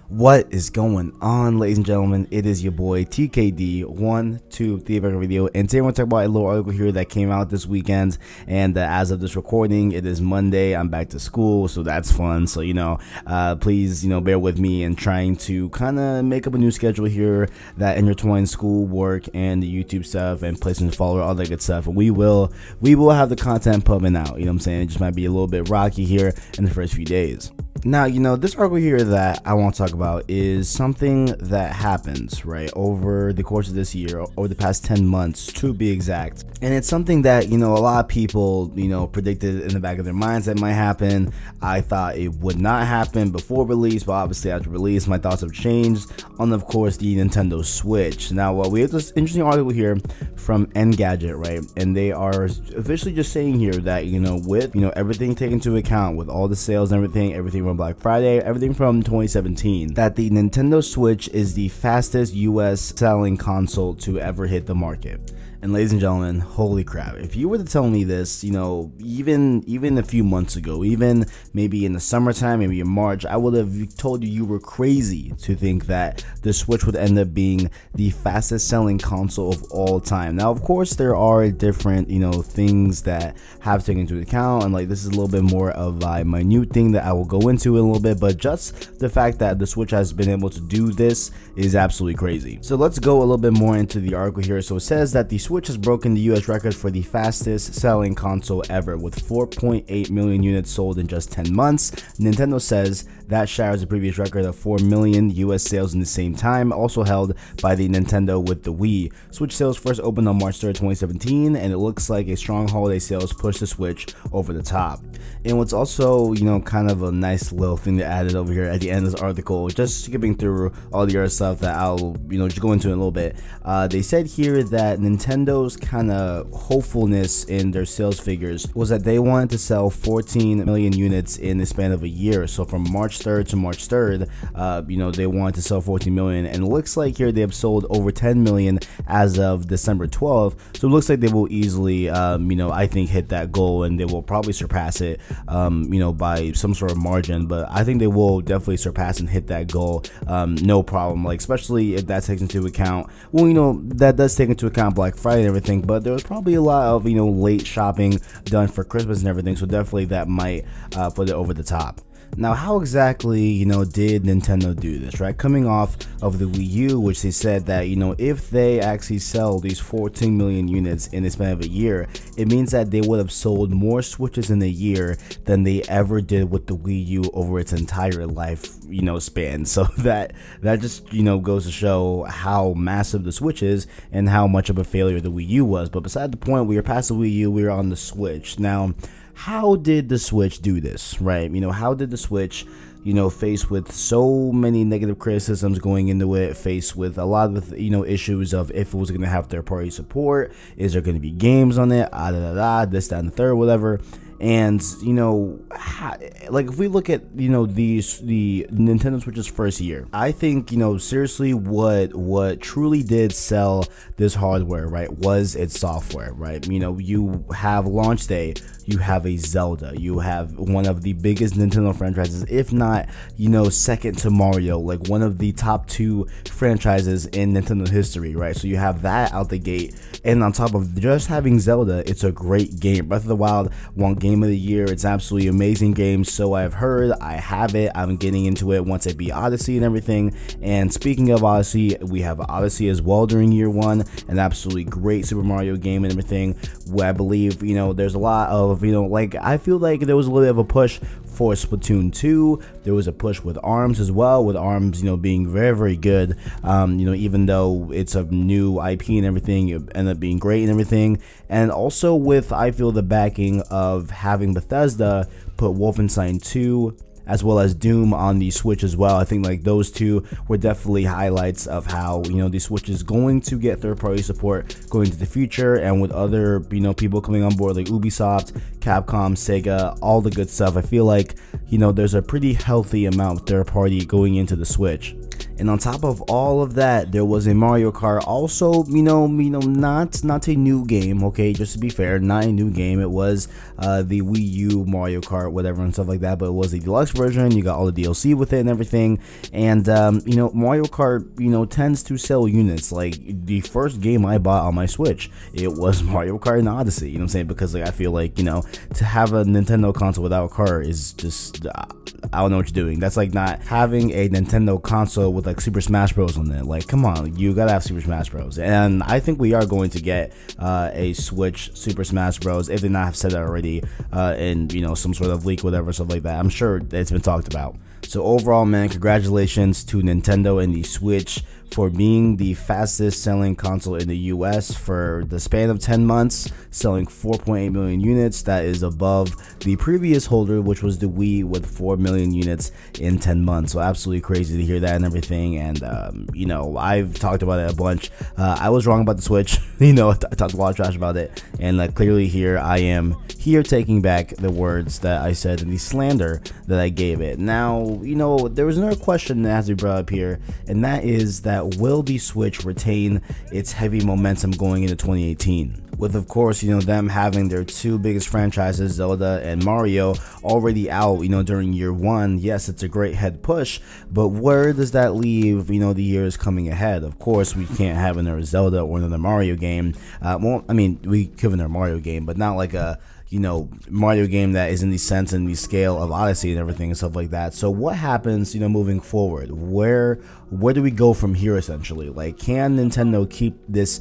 What is going on, ladies and gentlemen? It is your boy TKD123 back video, and today we're going to talk about a little article here that came out this weekend. And as of this recording, it is Monday. I'm back to school, so that's fun. So please bear with me in trying to kind of make up a new schedule here that intertwines school, work, and the YouTube stuff, and placing the follower, all that good stuff. And we will have the content pumping out. You know what I'm saying? It just might be a little bit rocky here in the first few days. Now, this article here that I want to talk about is something that happens, right, over the course of this year, over the past 10 months to be exact. And it's something that, a lot of people, predicted in the back of their minds that might happen. I thought it would not happen before release, but obviously after release, my thoughts have changed on, of course, the Nintendo Switch. Now, we have this interesting article here from Engadget, right, and they are officially just saying here that, with, everything taken into account, with all the sales and everything from Black Friday, everything from 2017, that the Nintendo Switch is the fastest US selling console to ever hit the market. And ladies and gentlemen, holy crap, if you were to tell me this, even a few months ago, even maybe in the summertime, maybe in March, I would have told you were crazy to think that the Switch would end up being the fastest selling console of all time. Now, of course, there are different, things that have taken into account, and this is a little bit more of a minute thing that I will go into in a little bit, but just the fact that the Switch has been able to do this is absolutely crazy. So let's go a little bit more into the article here. So it says that the Switch has broken the US record for the fastest selling console ever, with 4.8 million units sold in just 10 months. Nintendo says that shatters the previous record of 4 million US sales in the same time, also held by the Nintendo with the Wii. Switch sales first opened on March 3rd, 2017, and it looks like a strong holiday sales pushed the Switch over the top. And what's also, kind of a nice little thing to add it over here at the end of this article, just skipping through all the other stuff that I'll, just go into in a little bit. They said here that Nintendo's kind of hopefulness in their sales figures was that they wanted to sell 14 million units in the span of a year. So from March 3rd to March 3rd, they wanted to sell 14 million, and it looks like here they have sold over 10 million as of December 12th. So it looks like they will easily, I think hit that goal, and they will probably surpass it, by some sort of margin. But I think they will definitely surpass and hit that goal, no problem. Especially if that takes into account, that does take into account Black Friday and everything, but there was probably a lot of late shopping done for Christmas and everything, so definitely that might put it over the top. Now, how exactly, did Nintendo do this, right? Coming off of the Wii U, which they said that, if they actually sell these 14 million units in the span of a year, it means that they would have sold more Switches in a year than they ever did with the Wii U over its entire life, span. So that just, goes to show how massive the Switch is and how much of a failure the Wii U was. But beside the point, we are past the Wii U, we are on the Switch. Now, how did the Switch do this, right? How did the Switch, faced with so many negative criticisms going into it, faced with a lot of, issues of if it was going to have third-party support, is there going to be games on it, this, that, and the third, whatever. And if we look at the Nintendo Switch's first year, I think seriously what truly did sell this hardware, right, was its software, right? You have launch day, you have a Zelda, you have one of the biggest Nintendo franchises, if not second to Mario, one of the top 2 franchises in Nintendo history, right? So you have that out the gate, and on top of just having Zelda, it's a great game. Breath of the Wild won Game of the Year. It's absolutely amazing game, so I've heard. I have it. I'm getting into it once I beat Odyssey and everything. And speaking of Odyssey, we have Odyssey as well during year 1, an absolutely great Super Mario game and everything. Where I believe there's a lot of I feel like there was a little bit of a push for Splatoon 2. There was a push with ARMS as well, with ARMS being very, very good. Even though it's a new IP and everything, it ended up being great and everything. And also with, I feel, the backing of having Bethesda put Wolfenstein 2 as well as Doom on the Switch as well. I think those two were definitely highlights of how the Switch is going to get third-party support going into the future, and with other people coming on board like Ubisoft, Capcom, Sega, all the good stuff. I feel like there's a pretty healthy amount of third-party going into the Switch. And on top of all of that, there was a Mario Kart also, not a new game, okay, just to be fair, not a new game. It was the Wii U Mario Kart, whatever, and stuff like that, but it was the deluxe version. You got all the DLC with it and everything. And, Mario Kart, tends to sell units. Like, the first game I bought on my Switch, it was Mario Kart and Odyssey, you know what I'm saying? Because, like, I feel like, to have a Nintendo console without a cart is just, I don't know what you're doing. That's like not having a Nintendo console with like Super Smash Bros on it. Like, come on, you gotta have Super Smash Bros. And I think we are going to get a Switch Super Smash Bros. If they not have said that already in some sort of leak, whatever, stuff like that. I'm sure it's been talked about. So overall, man, congratulations to Nintendo and the Switch for being the fastest selling console in the US for the span of 10 months, selling 4.8 million units. That is above the previous holder, which was the Wii, with 4 million units in 10 months. So absolutely crazy to hear that and everything. And I've talked about it a bunch. I was wrong about the Switch. I talked a lot of trash about it, and clearly here I am taking back the words that I said and the slander that I gave it. Now, there was another question that has to be brought up here, and that is that will the Switch retain its heavy momentum going into 2018? With, of course, them having their two biggest franchises, Zelda and Mario, already out, during year one. Yes, it's a great head push, but where does that leave, the years coming ahead? Of course, we can't have another Zelda or another Mario game. We could have another Mario game, but not like a Mario game that is in the sense and the scale of Odyssey and everything and stuff like that. So what happens, moving forward? Where do we go from here, essentially? Like, can Nintendo keep this,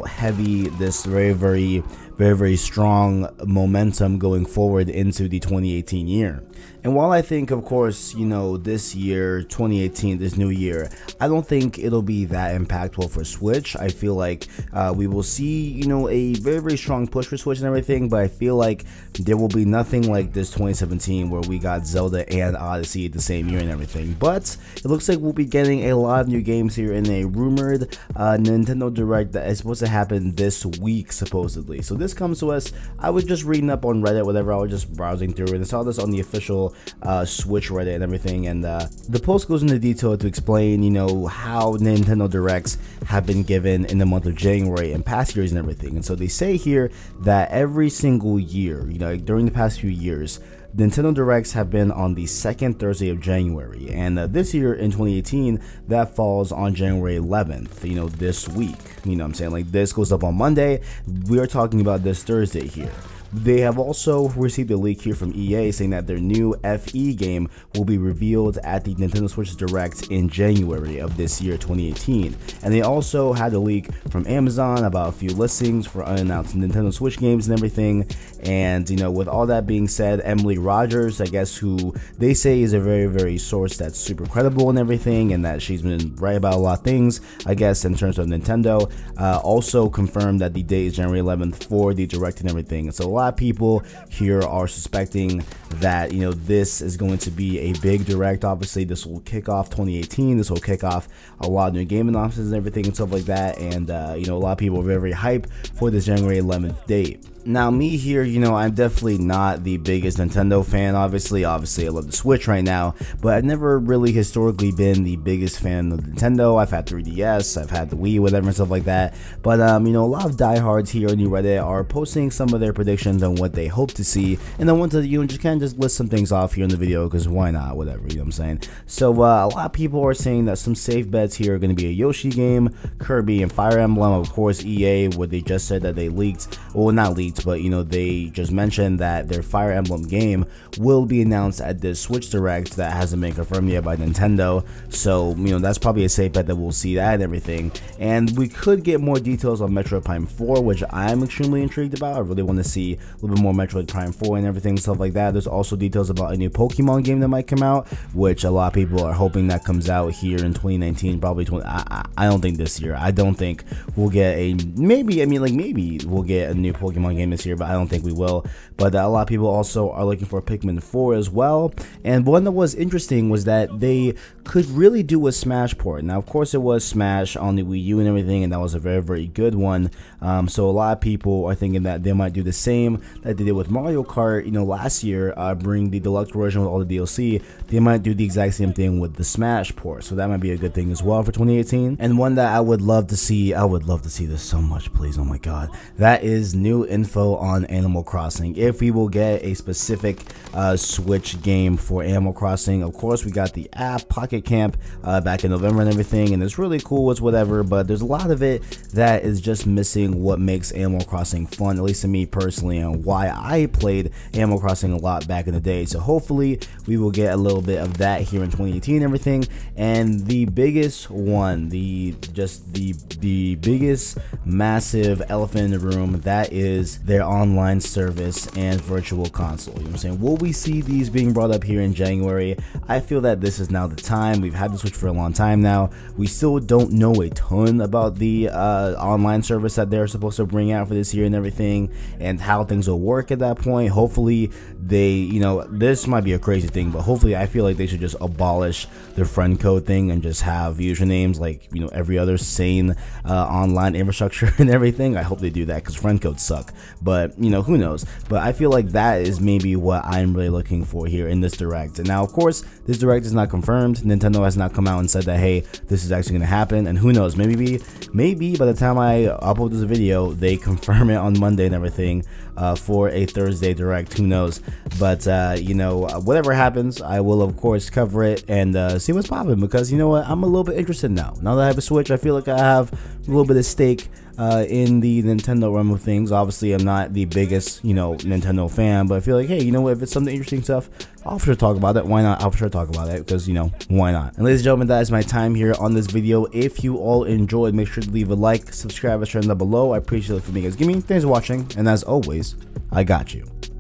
heavy, this very, very, very, very strong momentum going forward into the 2018 year? And while I think, of course, this year, 2018, this new year, I don't think it'll be that impactful for Switch. I feel like we will see, a very, very strong push for Switch and everything, but I feel like there will be nothing like this 2017 where we got Zelda and Odyssey the same year and everything. But it looks like we'll be getting a lot of new games here in a rumored Nintendo Direct that is supposed to happen this week, supposedly. So this comes to us, I was just reading up on Reddit, whatever, I was just browsing through it and saw this on the official Switch Reddit and everything, and the post goes into detail to explain how Nintendo Directs have been given in the month of January and past years and everything. And so they say here that every single year, during the past few years, Nintendo Directs have been on the second Thursday of January, and this year in 2018 that falls on January 11th, this week. What I'm saying? Like, this goes up on Monday, we are talking about this Thursday here. They have also received a leak here from EA saying that their new FE game will be revealed at the Nintendo Switch Direct in January of this year, 2018. And they also had a leak from Amazon about a few listings for unannounced Nintendo Switch games and everything. And, with all that being said, Emily Rogers, I guess, who they say is a very, very source that's super credible and everything, and that she's been right about a lot of things, I guess, in terms of Nintendo, also confirmed that the date is January 11th for the Direct and everything. So a lot of people here are suspecting that this is going to be a big Direct. Obviously, this will kick off 2018. This will kick off a lot of new game announcements and everything and stuff like that. And a lot of people are very, very hyped for this January 11th date. Now, me here, I'm definitely not the biggest Nintendo fan, obviously I love the Switch right now, but I've never really historically been the biggest fan of Nintendo. I've had 3DS, I've had the Wii, whatever, and stuff like that, but, a lot of diehards here on the Reddit are posting some of their predictions on what they hope to see, and I want to, just kind of just list some things off here in the video, because why not, whatever, what I'm saying. So, a lot of people are saying that some safe bets here are going to be a Yoshi game, Kirby, and Fire Emblem. Of course, EA, what they just said that they leaked, well, not leaked, but they just mentioned that their Fire Emblem game will be announced at this Switch Direct that hasn't been confirmed yet by Nintendo. So that's probably a safe bet that we'll see that and everything. And we could get more details on Metroid Prime 4, which I'm extremely intrigued about. I really want to see a little bit more Metroid Prime 4 and everything, stuff like that. There's also details about a new Pokemon game that might come out, which a lot of people are hoping that comes out here in 2019, probably I don't think this year. I don't think we'll get maybe we'll get a new Pokemon game game this year, but I don't think we will. But a lot of people also are looking for Pikmin 4 as well. And one that was interesting was that they could really do a Smash port. Now, of course, it was Smash on the Wii U and everything, and that was a very, very good one. So a lot of people are thinking that they might do the same that they did with Mario Kart, last year, bring the deluxe version with all the DLC. They might do the exact same thing with the Smash port. So that might be a good thing as well for 2018. And one that I would love to see this so much, please. Oh my god. That is new info on Animal Crossing. If we will get a specific Switch game for Animal Crossing. Of course, we got the app Pocket Camp back in November and everything, and it's really cool, it's whatever, but there's a lot of it that is just missing what makes Animal Crossing fun, at least to me personally, and why I played Animal Crossing a lot back in the day. So hopefully we will get a little bit of that here in 2018 and everything. And the biggest one, the biggest massive elephant in the room, that is their online service and virtual console. You know what I'm saying? Will we see these being brought up here in January? I feel that this is now the time. We've had the Switch for a long time now. We still don't know a ton about the online service that they're supposed to bring out for this year and everything, and how things will work at that point. Hopefully they, this might be a crazy thing, but hopefully I feel like they should just abolish the friend code thing and just have usernames like, every other sane online infrastructure and everything. I hope they do that, because friend codes suck, but who knows. But I feel like that is maybe what I'm really looking for here in this Direct. And now, of course, this Direct is not confirmed. Nintendo has not come out and said that, hey, this is actually going to happen, and who knows, maybe by the time I upload this video, they confirm it on Monday and everything for a Thursday Direct. Who knows? But whatever happens, I will of course cover it and see what's popping, because you know what, I'm a little bit interested now that I have a Switch. I feel like I have a little bit of stake in the Nintendo realm of things. Obviously, I'm not the biggest, Nintendo fan, but I feel like, hey, if it's something interesting stuff, I'll for sure talk about it. Why not? I'll for sure talk about it, because, why not? And ladies and gentlemen, that is my time here on this video. If you all enjoyed, make sure to leave a like, subscribe, and share down below. I appreciate it for me, guys. Thanks for watching, and as always, I got you.